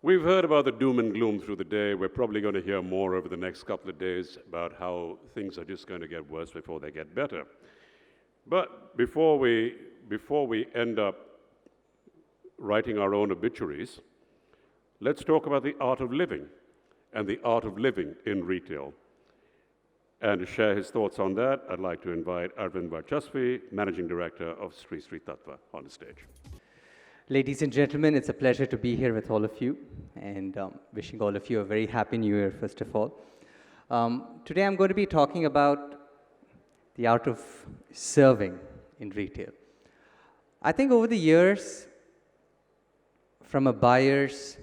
We've heard about the doom and gloom through the day. We're probably going to hear more over the next couple of days about how things are just going to get worse before they get better. But before we end up writing our own obituaries, let's talk about the art of living and the art of living in retail. And to share his thoughts on that, I'd like to invite Arvind Varchaswi, Managing Director of Sri Sri Tattva, on the stage. Ladies and gentlemen, it's a pleasure to be here with all of you, and wishing all of you a very happy new year, first of all. Today I'm going to be talking about the art of serving in retail. I think over the years, from a buyer's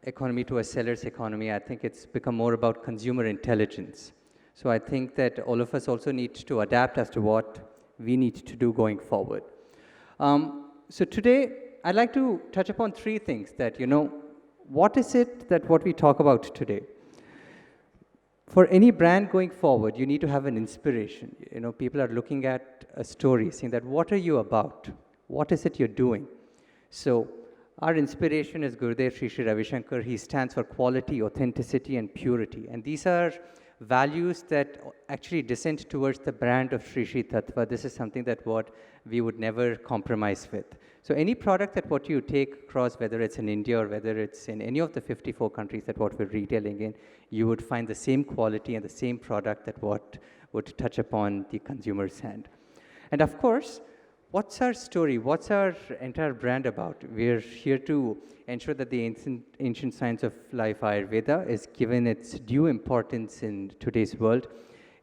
economy to a seller's economy, I think it's become more about consumer intelligence. So I think that all of us also need to adapt as to what we need to do going forward. So today, I'd like to touch upon three things that, what is it that what we talk about today? For any brand going forward, you need to have an inspiration. People are looking at a story, saying that, what are you about? What is it you're doing? So our inspiration is Gurudev Sri Sri Ravi Shankar. He stands for quality, authenticity, and purity. And these are values that actually descend towards the brand of Sri Sri Tattva. This is something that what we would never compromise with. So any product that what you take across, whether it's in India or whether it's in any of the 54 countries that what we're retailing in, you would find the same quality and the same product that what would touch upon the consumer's hand. And of course, what's our story? What's our entire brand about? We're here to ensure that the ancient science of life, Ayurveda, is given its due importance in today's world.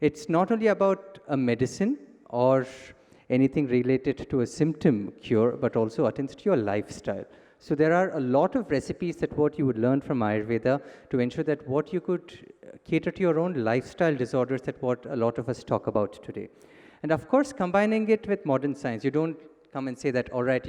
It's not only about a medicine or anything related to a symptom cure, but also attends to your lifestyle. So there are a lot of recipes that what you would learn from Ayurveda to ensure that what you could cater to your own lifestyle disorders that what a lot of us talk about today. And of course, combining it with modern science. You don't come and say that, all right,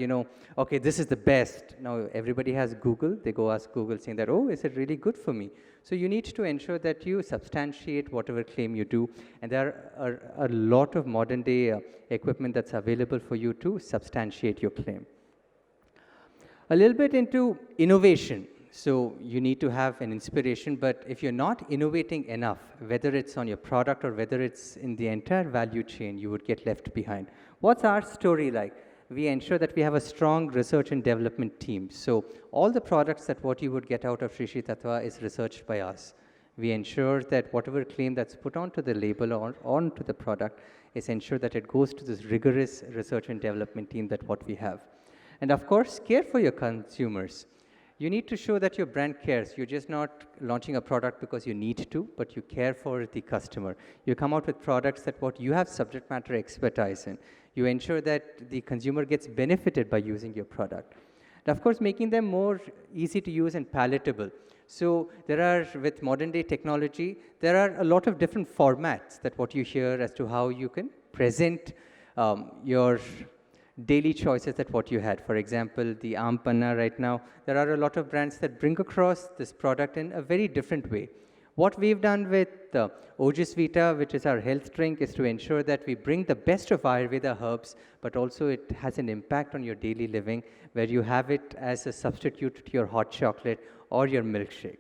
okay, this is the best. Now, everybody has Google. They go ask Google saying that, oh, is it really good for me? So you need to ensure that you substantiate whatever claim you do. And there are a lot of modern day equipment that's available for you to substantiate your claim. A little bit into innovation. So you need to have an inspiration, but if you're not innovating enough, whether it's on your product or whether it's in the entire value chain, you would get left behind. What's our story like? We ensure that we have a strong research and development team. So all the products that what you would get out of Sri Sri Tattva is researched by us. We ensure that whatever claim that's put onto the label or onto the product is ensure that it goes to this rigorous research and development team that what we have. And of course, care for your consumers. You need to show that your brand cares. You're just not launching a product because you need to, but you care for the customer. You come out with products that what you have subject matter expertise in. You ensure that the consumer gets benefited by using your product. And of course, making them more easy to use and palatable. So there are, with modern day technology, there are a lot of different formats that what you hear as to how you can present your daily choices that what you had. For example, the Aam Panna right now, there are a lot of brands that bring across this product in a very different way. What we've done with Ojis Vita, which is our health drink, is to ensure that we bring the best of Ayurveda herbs, but also it has an impact on your daily living, where you have it as a substitute to your hot chocolate or your milkshake.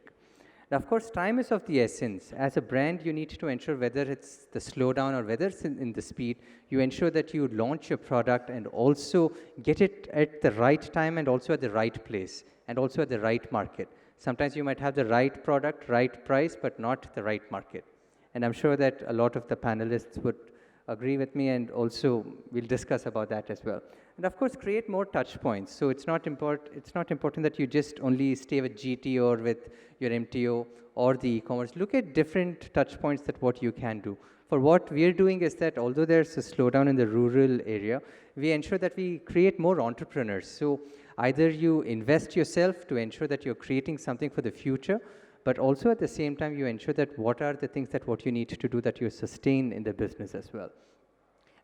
And of course, time is of the essence. As a brand, you need to ensure whether it's the slowdown or whether it's in the speed, you ensure that you launch your product and also get it at the right time and also at the right place and also at the right market. Sometimes you might have the right product, right price, but not the right market. And I'm sure that a lot of the panelists would agree with me, and also we'll discuss about that as well. And of course, create more touch points. So it's not important that you just only stay with GT or with your MTO or the e-commerce. Look at different touch points that what you can do. For what we're doing is that although there's a slowdown in the rural area, we ensure that we create more entrepreneurs. So either you invest yourself to ensure that you're creating something for the future, but also at the same time you ensure that what are the things that what you need to do that you sustain in the business as well.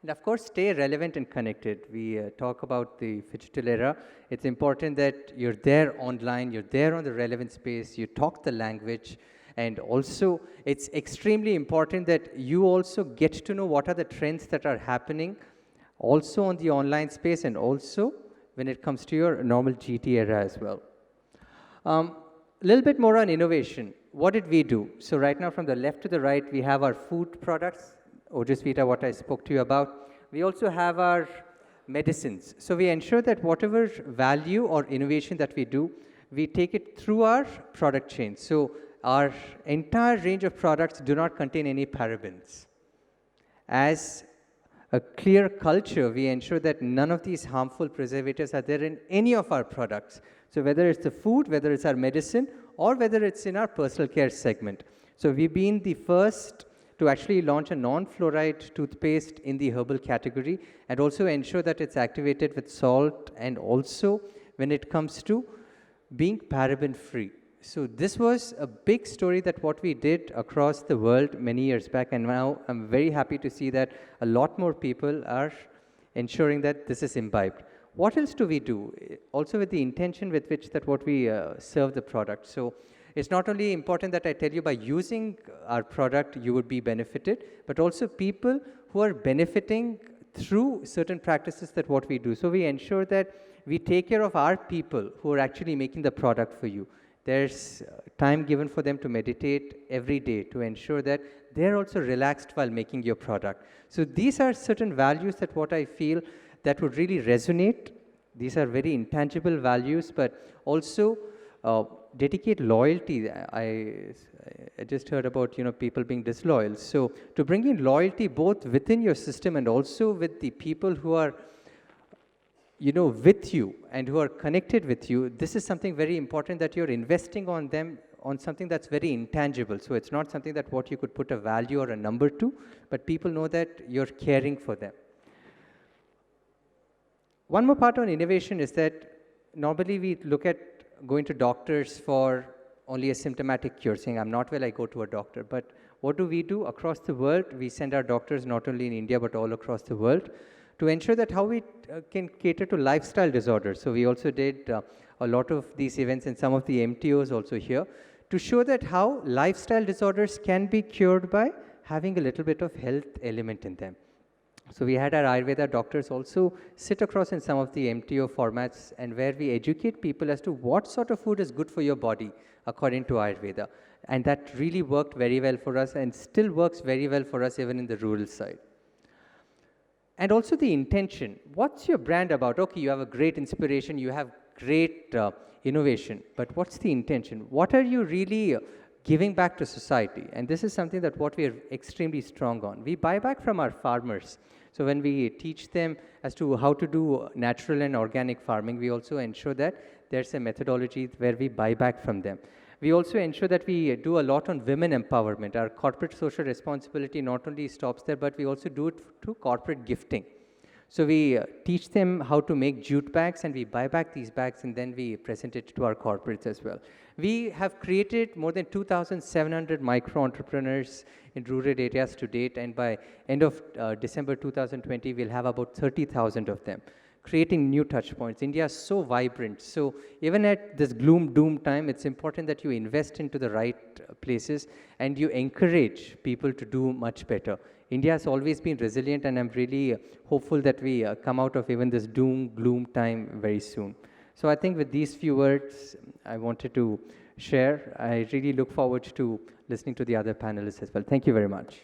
And of course, stay relevant and connected. We talk about the digital era. It's important that you're there online, you're there on the relevant space, you talk the language, and also it's extremely important that you also get to know what are the trends that are happening also on the online space, and also when it comes to your normal GT era as well. A little bit more on innovation. What did we do? So right now from the left to the right, we have our food products, Ojasvita, what I spoke to you about. We also have our medicines. So we ensure that whatever value or innovation that we do, we take it through our product chain. So our entire range of products do not contain any parabens. As a clear culture, we ensure that none of these harmful preservatives are there in any of our products. So whether it's the food, whether it's our medicine, or whether it's in our personal care segment. So we've been the first to actually launch a non-fluoride toothpaste in the herbal category, and also ensure that it's activated with salt, and also when it comes to being paraben-free. So this was a big story that what we did across the world many years back, and now I'm very happy to see that a lot more people are ensuring that this is imbibed. What else do we do? Also with the intention with which that what we serve the product. So it's not only important that I tell you by using our product you would be benefited, but also people who are benefiting through certain practices that what we do. So we ensure that we take care of our people who are actually making the product for you. There's time given for them to meditate every day to ensure that they're also relaxed while making your product. So these are certain values that what I feel that would really resonate. These are very intangible values, but also dedicate loyalty. I just heard about people being disloyal. So to bring in loyalty both within your system and also with the people who are with you and who are connected with you, this is something very important, that you're investing on them on something that's very intangible. So it's not something that what you could put a value or a number to, but people know that you're caring for them. One more part on innovation is that normally we look at going to doctors for only a symptomatic cure, saying, I'm not well, I go to a doctor. But what do? Across the world, we send our doctors not only in India, but all across the world to ensure that how we can cater to lifestyle disorders. So we also did a lot of these events and some of the MTOs also here to show that how lifestyle disorders can be cured by having a little bit of health element in them. So we had our Ayurveda doctors also sit across in some of the MTO formats, and where we educate people as to what sort of food is good for your body according to Ayurveda. And that really worked very well for us and still works very well for us even in the rural side. And also the intention. What's your brand about? Okay, you have a great inspiration, you have great innovation, but what's the intention? What are you really giving back to society? And this is something that what we are extremely strong on. We buy back from our farmers. So when we teach them as to how to do natural and organic farming, we also ensure that there's a methodology where we buy back from them. We also ensure that we do a lot on women empowerment. Our corporate social responsibility not only stops there, but we also do it through corporate gifting. So we teach them how to make jute bags, and we buy back these bags, and then we present it to our corporates as well. We have created more than 2,700 micro-entrepreneurs in rural areas to date, and by end of December 2020, we'll have about 30,000 of them, creating new touch points. India is so vibrant. So even at this gloom doom time, it's important that you invest into the right places and you encourage people to do much better. India has always been resilient, and I'm really hopeful that we come out of even this doom gloom time very soon. So I think with these few words, I wanted to share. I really look forward to listening to the other panelists as well. Thank you very much.